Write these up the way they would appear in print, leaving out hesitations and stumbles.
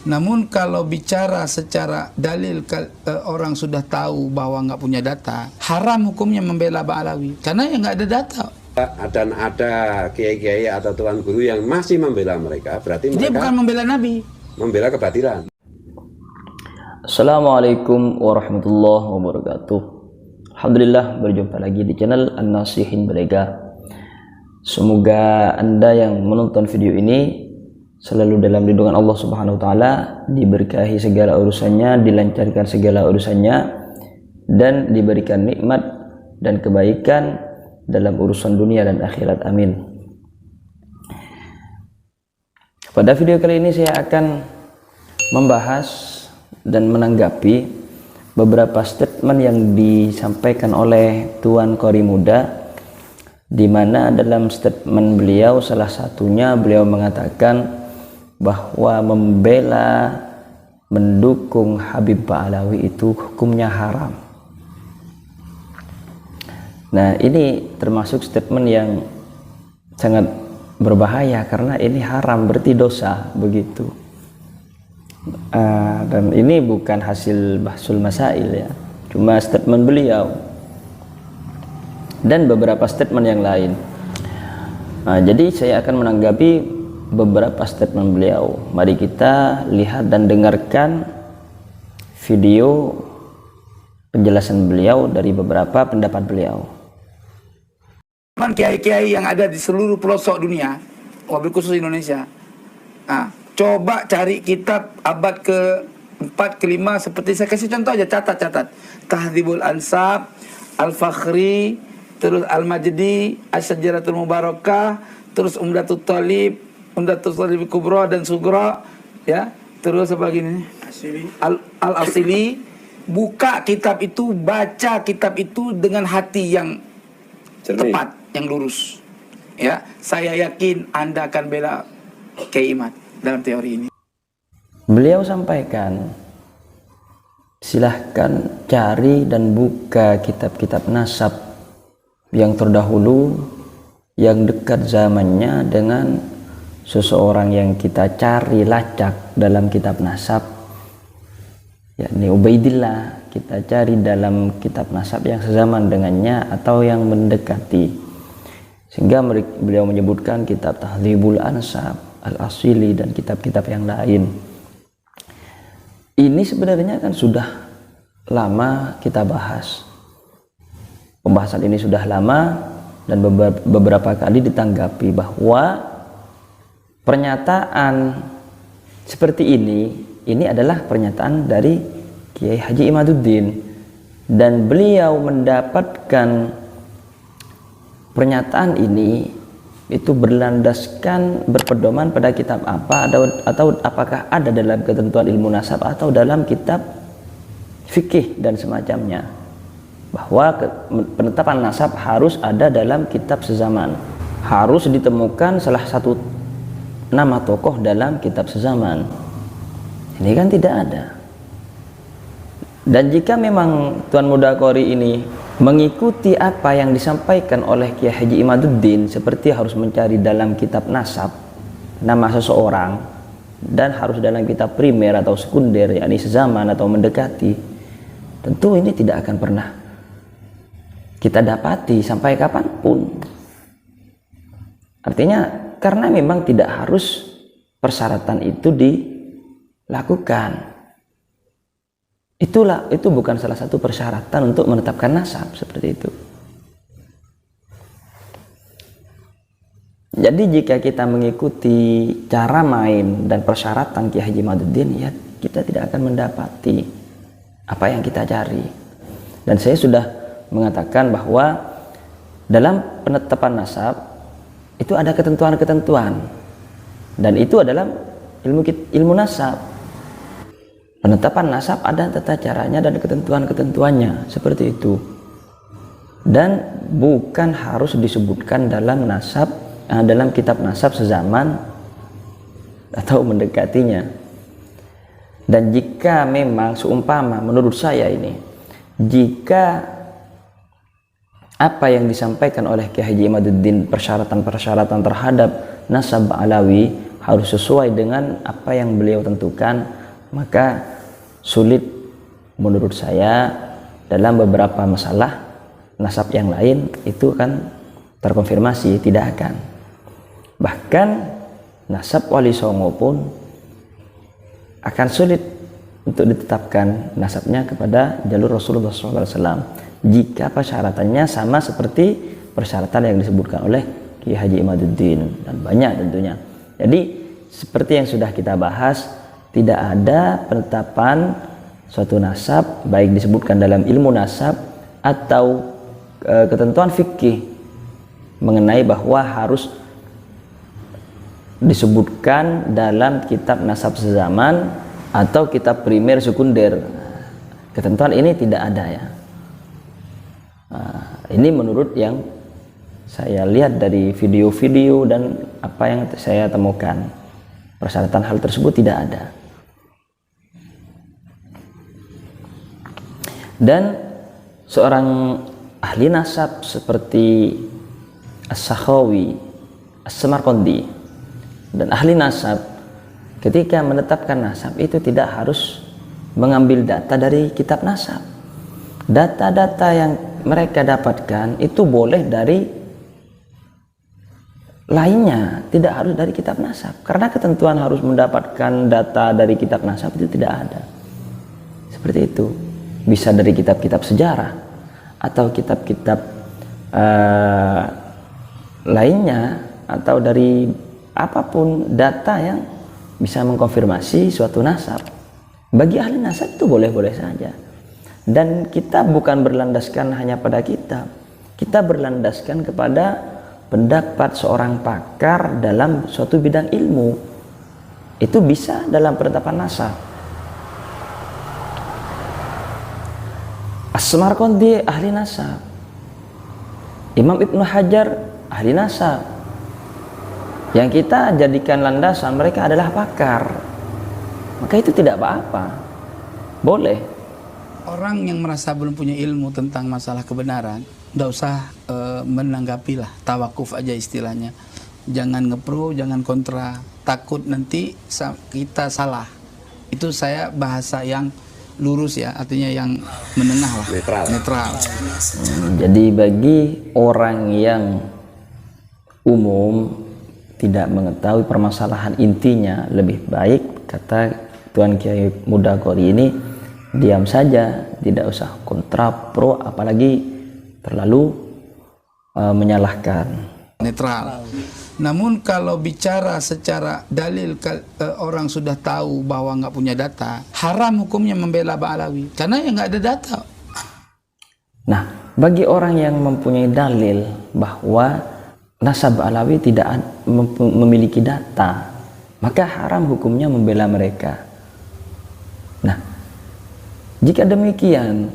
Namun kalau bicara secara dalil, orang sudah tahu bahwa nggak punya data, haram hukumnya membela Ba'alawi karena ya nggak ada data. Dan ada kiai-kiai atau tuan guru yang masih membela mereka, berarti Dia mereka bukan membela Nabi, membela kebatilan. Assalamualaikum warahmatullahi wabarakatuh. Alhamdulillah, berjumpa lagi di channel An-Nasihin Belega. Semoga Anda yang menonton video ini selalu dalam lindungan Allah Subhanahu wa taala, diberkahi segala urusannya, dilancarkan segala urusannya, dan diberikan nikmat dan kebaikan dalam urusan dunia dan akhirat. Amin. Pada video kali ini saya akan membahas dan menanggapi beberapa statement yang disampaikan oleh Tuan Qori Muda, di mana dalam statement beliau salah satunya beliau mengatakan bahwa membela, mendukung Habib Ba'alawi itu hukumnya haram. Nah, ini termasuk statement yang sangat berbahaya karena ini haram, berarti dosa begitu. Dan ini bukan hasil bahsul masail ya, cuma statement beliau dan beberapa statement yang lain. Jadi saya akan menanggapi beberapa statement beliau. Mari kita lihat dan dengarkan video penjelasan beliau dari beberapa pendapat beliau. Kiai-kiai yang ada di seluruh pelosok dunia, wabil khusus Indonesia, coba cari kitab abad ke-4, ke-5, seperti saya kasih contoh aja, catat Tahdzibul Ansab, Al-Fakhri, terus Al-Majdi, Asy-Syajaratul Mubarakah, terus Umdatul Talib, Umdatul Talib Kubra dan Sugra, ya, terus apa lagi nih? Al-Asili. Buka kitab itu, baca kitab itu dengan hati yang tepat, yang lurus. Ya, saya yakin Anda akan bela Kiai Imad dalam teori ini. Beliau sampaikan, silahkan cari dan buka kitab-kitab nasab yang terdahulu, yang dekat zamannya dengan seseorang yang kita cari lacak dalam kitab nasab, yakni Ubaidillah. Kita cari dalam kitab nasab yang sezaman dengannya atau yang mendekati, sehingga beliau menyebutkan kitab Tahdzibul Ansab, Al-Asili, dan kitab-kitab yang lain. Ini sebenarnya kan sudah lama kita bahas. Pembahasan ini sudah lama dan beberapa kali ditanggapi bahwa pernyataan seperti ini adalah pernyataan dari Kiai Haji Imaduddin, dan beliau mendapatkan pernyataan ini itu berlandaskan, berpedoman pada kitab apa, atau apakah ada dalam ketentuan ilmu nasab atau dalam kitab fikih dan semacamnya, bahwa penetapan nasab harus ada dalam kitab sezaman, harus ditemukan salah satu nama tokoh dalam kitab sezaman. Ini kan tidak ada. Dan jika memang Tuan Muda Qori ini mengikuti apa yang disampaikan oleh Kiai Haji Imaduddin, seperti harus mencari dalam kitab nasab nama seseorang dan harus dalam kitab primer atau sekunder, yakni sezaman atau mendekati, tentu ini tidak akan pernah kita dapati sampai kapanpun. Artinya karena memang tidak harus persyaratan itu dilakukan. Itu bukan salah satu persyaratan untuk menetapkan nasab seperti itu. Jadi jika kita mengikuti cara main dan persyaratan Kiai Haji Imaduddin, ya kita tidak akan mendapati apa yang kita cari. Dan saya sudah mengatakan bahwa dalam penetapan nasab itu ada ketentuan-ketentuan, dan itu adalah ilmu nasab. Penetapan nasab ada tata caranya dan ketentuan-ketentuannya seperti itu, dan bukan harus disebutkan dalam nasab, dalam kitab nasab sezaman atau mendekatinya. Dan jika memang seumpama, menurut saya ini, jika apa yang disampaikan oleh Kiai Haji Imaduddin persyaratan-persyaratan terhadap nasab Ba'alawi harus sesuai dengan apa yang beliau tentukan, maka sulit menurut saya dalam beberapa masalah nasab yang lain itu kan terkonfirmasi tidak akan. Bahkan nasab Wali Songo pun akan sulit untuk ditetapkan nasabnya kepada jalur Rasulullah SAW jika persyaratannya sama seperti persyaratan yang disebutkan oleh Kiai Haji Imaduddin, dan banyak tentunya. Jadi seperti yang sudah kita bahas, tidak ada penetapan suatu nasab baik disebutkan dalam ilmu nasab atau ketentuan fikih mengenai bahwa harus disebutkan dalam kitab nasab sezaman atau kitab primer sekunder. Ketentuan ini tidak ada ya. Ini menurut yang saya lihat dari video-video dan apa yang saya temukan, persyaratan hal tersebut tidak ada. Dan seorang ahli nasab seperti As-Sakhawi, As-Samarqandi, dan ahli nasab ketika menetapkan nasab itu tidak harus mengambil data dari kitab nasab. Data-data yang mereka dapatkan itu boleh dari lainnya, tidak harus dari kitab nasab, karena ketentuan harus mendapatkan data dari kitab nasab itu tidak ada. Seperti itu. Bisa dari kitab-kitab sejarah atau kitab-kitab lainnya, atau dari apapun data yang bisa mengkonfirmasi suatu nasab. Bagi ahli nasab itu boleh-boleh saja. Dan kita bukan berlandaskan hanya pada kitab, kita berlandaskan kepada pendapat seorang pakar dalam suatu bidang ilmu. Itu bisa dalam penetapan nasab. As-Samarqandi ahli nasab, Imam Ibnu Hajar ahli nasab. Yang kita jadikan landasan mereka adalah pakar, maka itu tidak apa-apa, boleh. Orang yang merasa belum punya ilmu tentang masalah kebenaran, tidak usah menanggapilah, tawakuf aja istilahnya. Jangan ngepro, jangan kontra, takut nanti kita salah. Itu saya bahasa yang lurus ya, artinya yang menengah lah, netral. Jadi bagi orang yang umum tidak mengetahui permasalahan intinya, lebih baik kata Tuan Kiai Muda Qori ini diam saja, tidak usah kontra pro, apalagi terlalu menyalahkan. Netral. Namun kalau bicara secara dalil, orang sudah tahu bahwa nggak punya data, haram hukumnya membela Ba'alawi karena ya nggak ada data. Nah, bagi orang yang mempunyai dalil bahwa nasab Ba'alawi tidak memiliki data, maka haram hukumnya membela mereka. Nah, jika demikian,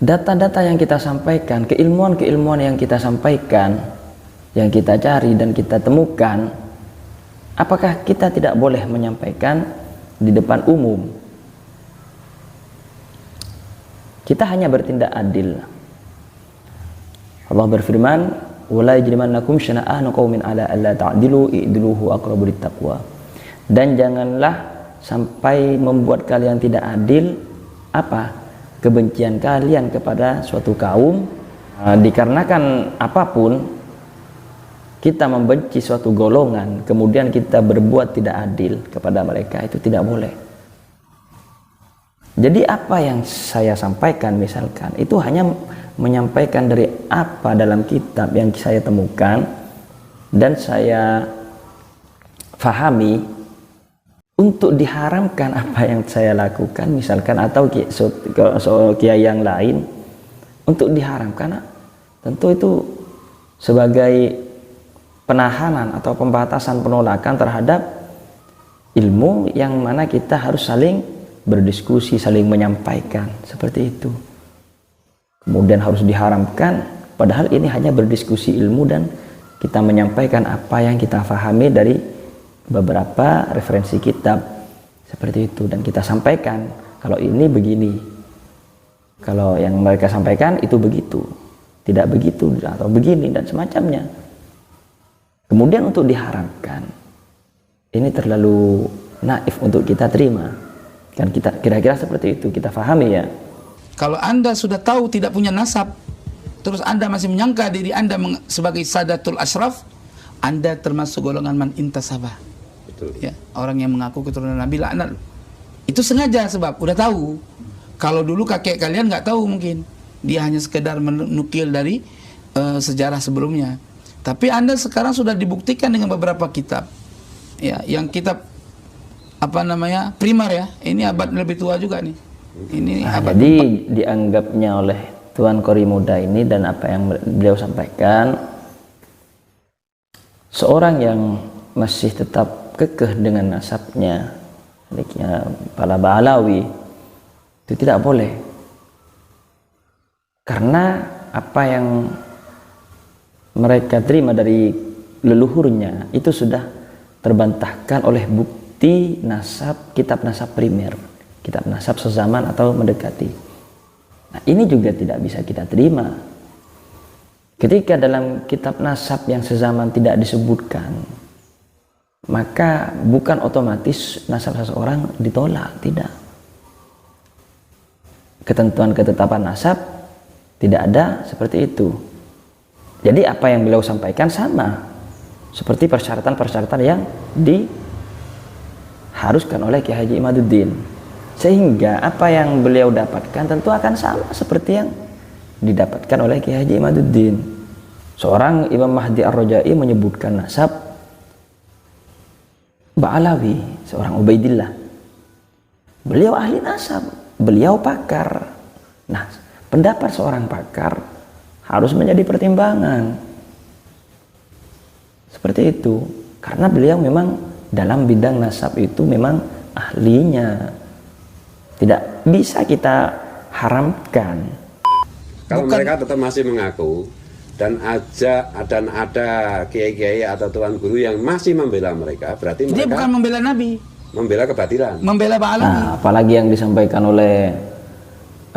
data-data yang kita sampaikan, keilmuan-keilmuan yang kita sampaikan, yang kita cari dan kita temukan, apakah kita tidak boleh menyampaikan di depan umum? Kita hanya bertindak adil. Allah berfirman, "Wala yajrimannakum syana'anu qaumin 'ala alla ta'dilu i'dilu huwa aqrabu littaqwa." Dan janganlah sampai membuat kalian tidak adil apa? Kebencian kalian kepada suatu kaum dikarenakan apapun, kita membenci suatu golongan kemudian kita berbuat tidak adil kepada mereka, itu tidak boleh. Jadi apa yang saya sampaikan misalkan itu hanya menyampaikan dari apa dalam kitab yang saya temukan dan saya fahami. Untuk diharamkan apa yang saya lakukan misalkan atau kiai yang lain untuk diharamkan, tentu itu sebagai penahanan atau pembatasan, penolakan terhadap ilmu yang mana kita harus saling berdiskusi, saling menyampaikan, seperti itu. Kemudian harus diharamkan, padahal ini hanya berdiskusi ilmu dan kita menyampaikan apa yang kita fahami dari beberapa referensi kitab, seperti itu, dan kita sampaikan kalau ini begini, kalau yang mereka sampaikan itu begitu, tidak begitu atau begini dan semacamnya. Kemudian untuk diharamkan, ini terlalu naif untuk kita terima. Kan kita kira-kira seperti itu, kita pahami ya. Kalau Anda sudah tahu tidak punya nasab, terus Anda masih menyangka diri Anda sebagai Sadatul Ashraf, Anda termasuk golongan man intasabah. Betul. Ya, orang yang mengaku keturunan Nabi laknat. Itu sengaja, sebab udah tahu. Kalau dulu kakek kalian nggak tahu mungkin. Dia hanya sekedar menukil dari sejarah sebelumnya. Tapi Anda sekarang sudah dibuktikan dengan beberapa kitab. Ya, yang kitab apa namanya? Primer ya. Ini abad lebih tua juga nih. Ini abad Jadi dianggapnya oleh Tuan Qori Muda ini dan apa yang beliau sampaikan, seorang yang masih tetap kekeh dengan nasabnya, miliknya para Ba'alawi, itu tidak boleh. Karena apa yang mereka terima dari leluhurnya itu sudah terbantahkan oleh bukti nasab, kitab nasab primer, kitab nasab sezaman atau mendekati. Nah, ini juga tidak bisa kita terima. Ketika dalam kitab nasab yang sezaman tidak disebutkan, maka bukan otomatis nasab seseorang ditolak, tidak. Ketentuan ketetapan nasab tidak ada seperti itu. Jadi apa yang beliau sampaikan sama seperti persyaratan-persyaratan yang diharuskan oleh Kiai Haji Imaduddin. Sehingga apa yang beliau dapatkan tentu akan sama seperti yang didapatkan oleh Kiai Haji Imaduddin. Seorang Imam Mahdi Ar-Rajai menyebutkan nasab Ba'alawi, seorang Ubaidillah. Beliau ahli nasab, beliau pakar. Nah, pendapat seorang pakar harus menjadi pertimbangan. Seperti itu. Karena beliau memang dalam bidang nasab itu memang ahlinya. Tidak bisa kita haramkan. Kalau mereka tetap masih mengaku dan ada kiai-kiai atau tuan guru yang masih membela mereka, berarti dia mereka bukan membela Nabi, membela kebatilan, membela Ba'alawi. Nah, apalagi yang disampaikan oleh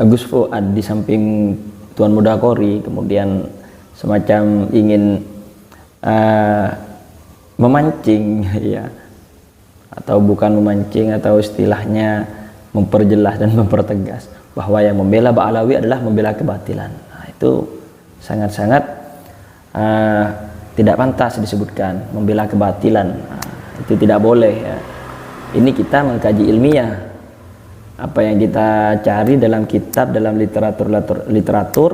Gus Fuad di samping Tuan Muda Qori, kemudian semacam ingin memancing ya, atau bukan memancing, atau istilahnya memperjelas dan mempertegas bahwa yang membela Ba'alawi adalah membela kebatilan. Nah, itu sangat-sangat tidak pantas disebutkan membela kebatilan. Nah, itu tidak boleh ya. Ini kita mengkaji ilmiah apa yang kita cari dalam kitab, dalam literatur,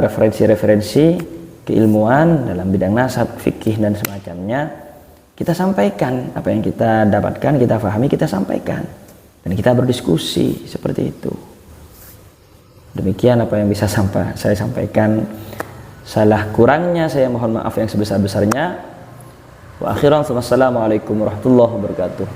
referensi-referensi keilmuan dalam bidang nasab, fikih dan semacamnya, kita sampaikan apa yang kita dapatkan, kita pahami, kita sampaikan dan kita berdiskusi seperti itu. Demikian apa yang bisa saya sampaikan. Salah kurangnya saya mohon maaf yang sebesar-besarnya. Wa akhiran, wassalamualaikum warahmatullahi wabarakatuh.